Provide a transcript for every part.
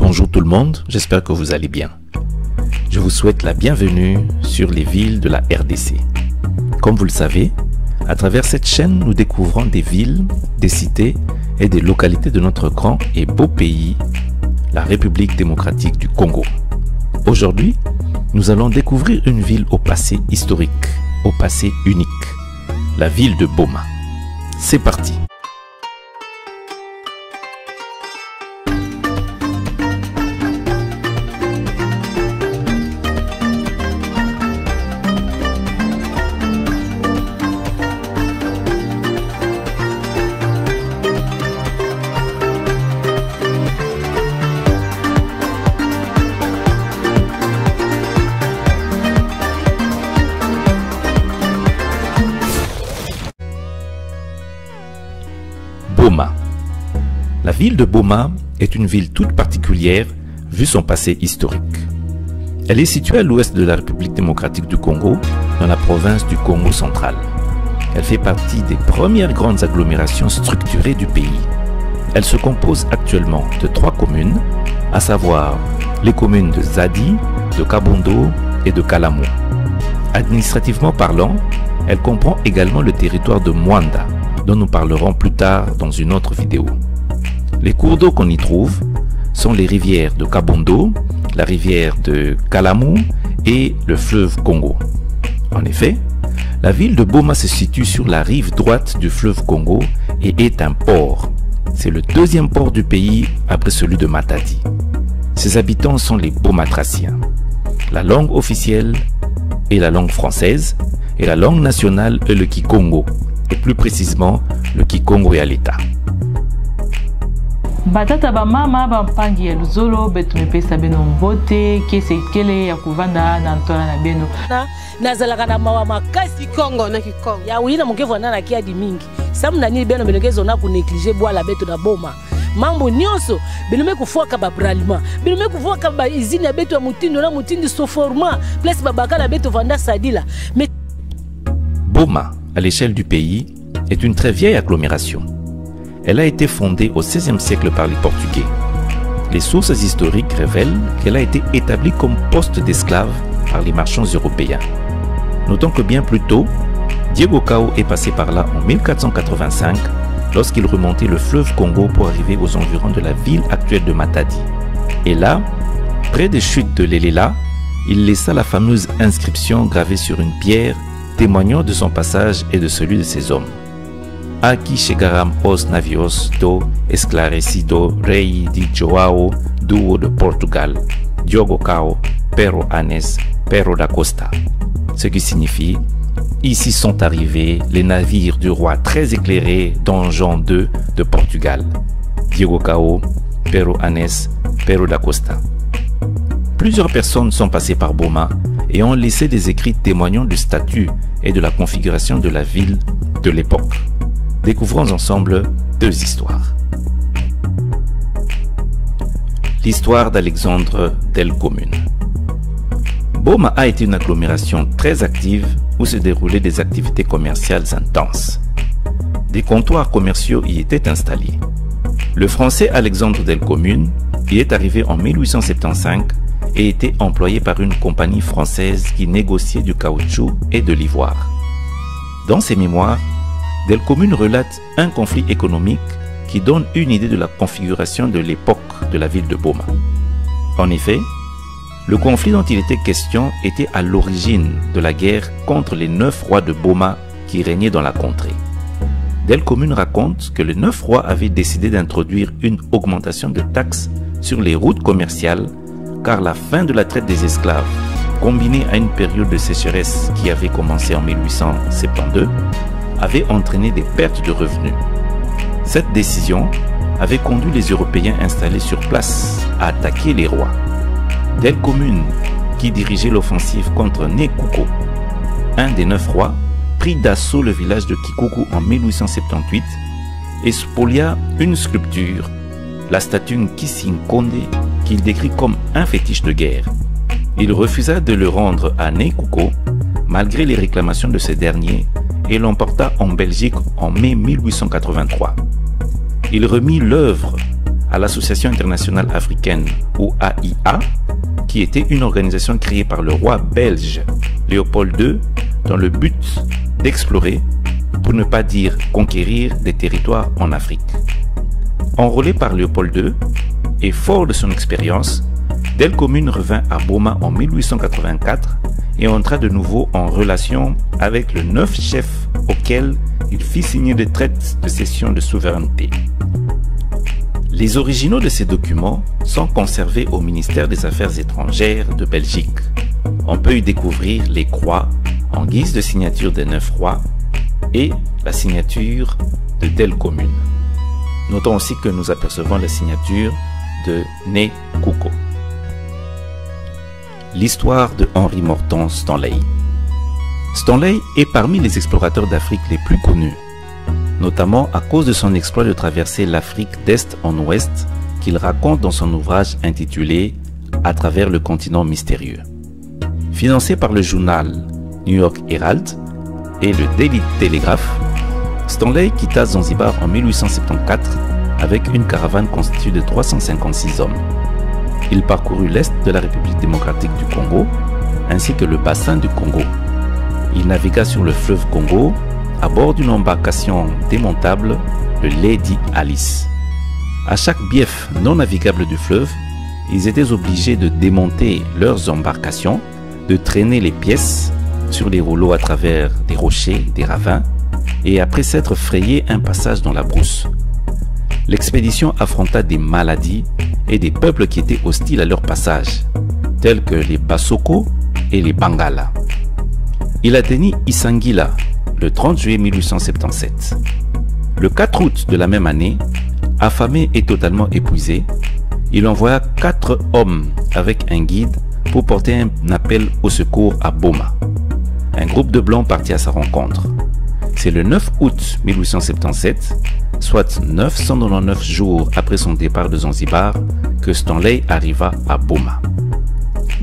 Bonjour tout le monde, j'espère que vous allez bien. Je vous souhaite la bienvenue sur les villes de la RDC. Comme vous le savez, à travers cette chaîne, nous découvrons des villes, des cités et des localités de notre grand et beau pays, la République démocratique du Congo. Aujourd'hui, nous allons découvrir une ville au passé historique, au passé unique, la ville de Boma. C'est parti! Boma. La ville de Boma est une ville toute particulière vu son passé historique. Elle est située à l'ouest de la République démocratique du Congo, dans la province du Congo central. Elle fait partie des premières grandes agglomérations structurées du pays. Elle se compose actuellement de 3 communes, à savoir les communes de Zadi, de Kabondo et de Kalamou. Administrativement parlant, elle comprend également le territoire de Mwanda, dont nous parlerons plus tard dans une autre vidéo. Les cours d'eau qu'on y trouve sont les rivières de Kabondo, la rivière de Kalamou et le fleuve Congo. En effet, la ville de Boma se situe sur la rive droite du fleuve Congo et est un port. C'est le 2e port du pays après celui de Matadi. Ses habitants sont les Bomatraciens. La langue officielle est la langue française et la langue nationale est le Kikongo, et plus précisément le Kikongo ya l'État. Batata ba mama ba mpangi ya luzolo betu mepesa beno mbote kese kele ya kuvanda na ntola na beno na zalaka na mawa makasi Kongo na Kikongo ya wina mokevo na kia di mingi samna ni beno belekezo na ku négliger boala betu na Boma mambo nyonso belome kufoka ba bralima belome kufoka ba izini ya betu ya mutindo na mutindi soforma place babaka la betu vanda sadila. Mais Boma, à l'échelle du pays, est une très vieille agglomération. Elle a été fondée au XVIe siècle par les Portugais. Les sources historiques révèlent qu'elle a été établie comme poste d'esclaves par les marchands européens. Notons que bien plus tôt, Diego Cao est passé par là en 1485 lorsqu'il remontait le fleuve Congo pour arriver aux environs de la ville actuelle de Matadi. Et là, près des chutes de l'Elela, il laissa la fameuse inscription gravée sur une pierre témoignant de son passage et de celui de ses hommes. Aqui chegaram os navios do esclarecido rei de João Duo de Portugal, Diogo Cao, Pero Anes, Pero da Costa. Ce qui signifie « Ici sont arrivés les navires du roi très éclairé Don Jean II de Portugal, Diogo Cao, Pero Anes, Pero da Costa ». Plusieurs personnes sont passées par Boma et ont laissé des écrits témoignant du statut et de la configuration de la ville de l'époque. Découvrons ensemble 2 histoires. L'histoire d'Alexandre Del Commune. Boma a été une agglomération très active où se déroulaient des activités commerciales intenses. Des comptoirs commerciaux y étaient installés. Le français Alexandre Del Commune y est arrivé en 1875 et était employé par une compagnie française qui négociait du caoutchouc et de l'ivoire. Dans ses mémoires, Del Commune relate un conflit économique qui donne une idée de la configuration de l'époque de la ville de Boma. En effet, le conflit dont il était question était à l'origine de la guerre contre les 9 rois de Boma qui régnaient dans la contrée. Del Commune raconte que les 9 rois avaient décidé d'introduire une augmentation de taxes sur les routes commerciales car la fin de la traite des esclaves, combinée à une période de sécheresse qui avait commencé en 1872, avait entraîné des pertes de revenus. Cette décision avait conduit les Européens installés sur place à attaquer les rois. Del Commune, qui dirigeait l'offensive contre Nekuko, un des 9 rois, prit d'assaut le village de Kikuku en 1878 et spolia une sculpture, la statue Nkisinkonde, qu'il décrit comme un fétiche de guerre. Il refusa de le rendre à Nekuko, malgré les réclamations de ce dernier, et l'emporta en Belgique en mai 1883. Il remit l'œuvre à l'Association internationale africaine, ou AIA, qui était une organisation créée par le roi belge Léopold II dans le but d'explorer, pour ne pas dire conquérir, des territoires en Afrique. Enrôlé par Léopold II et fort de son expérience, Del Comune revint à Boma en 1884 et entra de nouveau en relation avec le 9 chefs auxquels il fit signer des traités de cession de souveraineté. Les originaux de ces documents sont conservés au ministère des Affaires étrangères de Belgique. On peut y découvrir les croix en guise de signature des 9 rois et la signature de Del Comune. Notons aussi que nous apercevons la signature de Né Coucou. L'histoire de Henri Morton Stanley. Stanley est parmi les explorateurs d'Afrique les plus connus, notamment à cause de son exploit de traverser l'Afrique d'est en ouest qu'il raconte dans son ouvrage intitulé « À travers le continent mystérieux ». Financé par le journal New York Herald et le Daily Telegraph, Stanley quitta Zanzibar en 1874 avec une caravane constituée de 356 hommes. Il parcourut l'est de la République démocratique du Congo ainsi que le bassin du Congo. Il navigua sur le fleuve Congo à bord d'une embarcation démontable, le Lady Alice. À chaque bief non navigable du fleuve, ils étaient obligés de démonter leurs embarcations, de traîner les pièces sur les rouleaux à travers des rochers, des ravins, et après s'être frayé un passage dans la brousse. L'expédition affronta des maladies et des peuples qui étaient hostiles à leur passage, tels que les Basoko et les Bangala. Il atteignit Isangila le 30 juillet 1877. Le 4 août de la même année, affamé et totalement épuisé, il envoya 4 hommes avec un guide pour porter un appel au secours à Boma. Un groupe de Blancs partit à sa rencontre. C'est le 9 août 1877, soit 999 jours après son départ de Zanzibar, que Stanley arriva à Boma.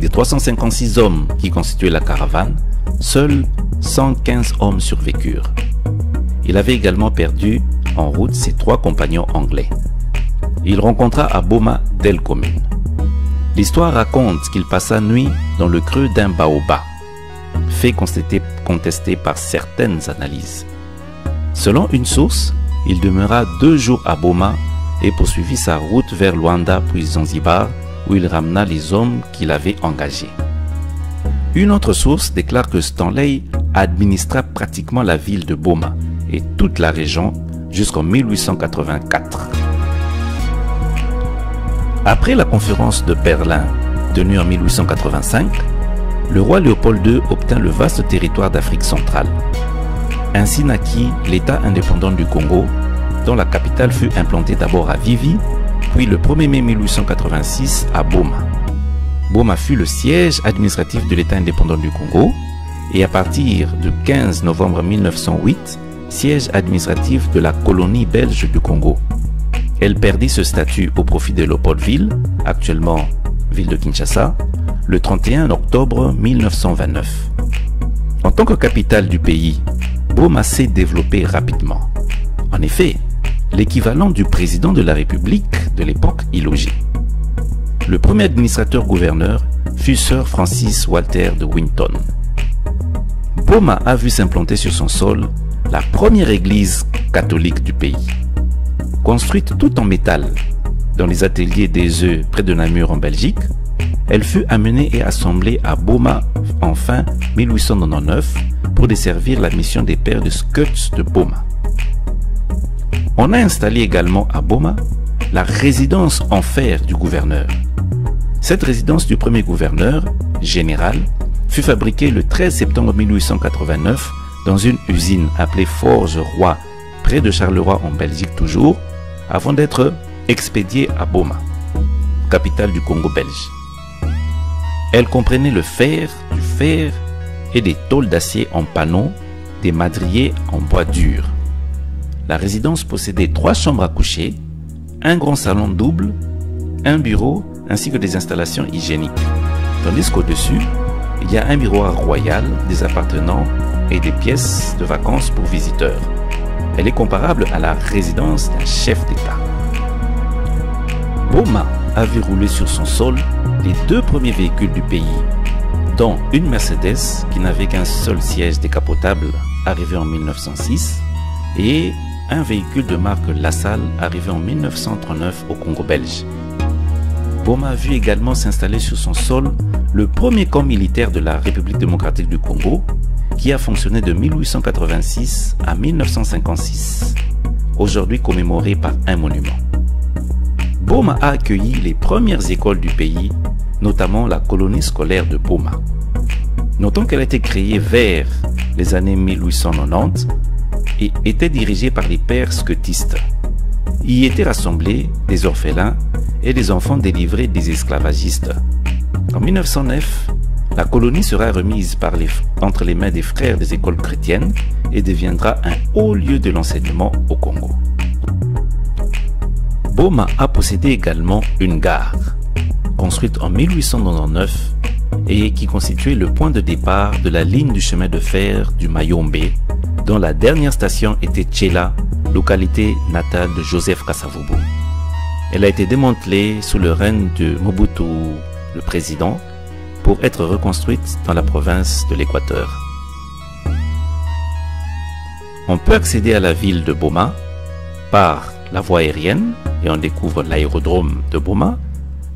Des 356 hommes qui constituaient la caravane, seuls 115 hommes survécurent. Il avait également perdu en route ses 3 compagnons anglais. Il rencontra à Boma Del Comune. L'histoire raconte qu'il passa nuit dans le creux d'un baobab, fait contesté par certaines analyses. Selon une source, il demeura 2 jours à Boma et poursuivit sa route vers Luanda puis Zanzibar, où il ramena les hommes qu'il avait engagés. Une autre source déclare que Stanley administra pratiquement la ville de Boma et toute la région jusqu'en 1884. Après la conférence de Berlin tenue en 1885, le roi Léopold II obtint le vaste territoire d'Afrique centrale. Ainsi naquit l'État indépendant du Congo, dont la capitale fut implantée d'abord à Vivi, puis le 1er mai 1886 à Boma. Boma fut le siège administratif de l'État indépendant du Congo et à partir du 15 novembre 1908, siège administratif de la colonie belge du Congo. Elle perdit ce statut au profit de Léopoldville, actuellement ville de Kinshasa, le 31 octobre 1929. En tant que capitale du pays, Boma s'est développée rapidement. En effet, l'équivalent du président de la République de l'époque y logeait. Le premier administrateur-gouverneur fut Sir Francis Walter de Winton. Boma a vu s'implanter sur son sol la première église catholique du pays. Construite tout en métal dans les ateliers des œufs près de Namur en Belgique, elle fut amenée et assemblée à Boma en fin 1899 pour desservir la mission des pères de Scots de Boma. On a installé également à Boma la résidence en fer du gouverneur. Cette résidence du premier gouverneur, général, fut fabriquée le 13 septembre 1889 dans une usine appelée Forge Roi, près de Charleroi en Belgique toujours, avant d'être expédiée à Boma, capitale du Congo belge. Elle comprenait le fer, du fer et des tôles d'acier en panneaux, des madriers en bois dur. La résidence possédait 3 chambres à coucher, un grand salon double, un bureau ainsi que des installations hygiéniques. Tandis qu'au-dessus, il y a un miroir royal, des appartements et des pièces de vacances pour visiteurs. Elle est comparable à la résidence d'un chef d'État. Boma a vu rouler sur son sol les 2 premiers véhicules du pays, dont une Mercedes qui n'avait qu'un seul siège décapotable arrivé en 1906 et un véhicule de marque LaSalle arrivé en 1939 au Congo belge. Boma a vu également s'installer sur son sol le premier camp militaire de la République démocratique du Congo qui a fonctionné de 1886 à 1956, aujourd'hui commémoré par un monument. Boma a accueilli les premières écoles du pays, notamment la colonie scolaire de Boma. Notons qu'elle a été créée vers les années 1890 et était dirigée par les pères scotistes. Y étaient rassemblés des orphelins et des enfants délivrés des esclavagistes. En 1909, la colonie sera remise entre les mains des frères des écoles chrétiennes et deviendra un haut lieu de l'enseignement au Congo. Boma a possédé également une gare, construite en 1899 et qui constituait le point de départ de la ligne du chemin de fer du Mayombe, dont la dernière station était Tchela, localité natale de Joseph Kasavubu. Elle a été démantelée sous le règne de Mobutu, le président, pour être reconstruite dans la province de l'Équateur. On peut accéder à la ville de Boma par la voie aérienne et on découvre l'aérodrome de Boma,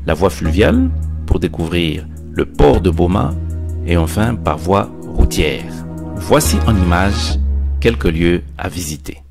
la voie fluviale pour découvrir le port de Boma et enfin par voie routière. Voici en images quelques lieux à visiter.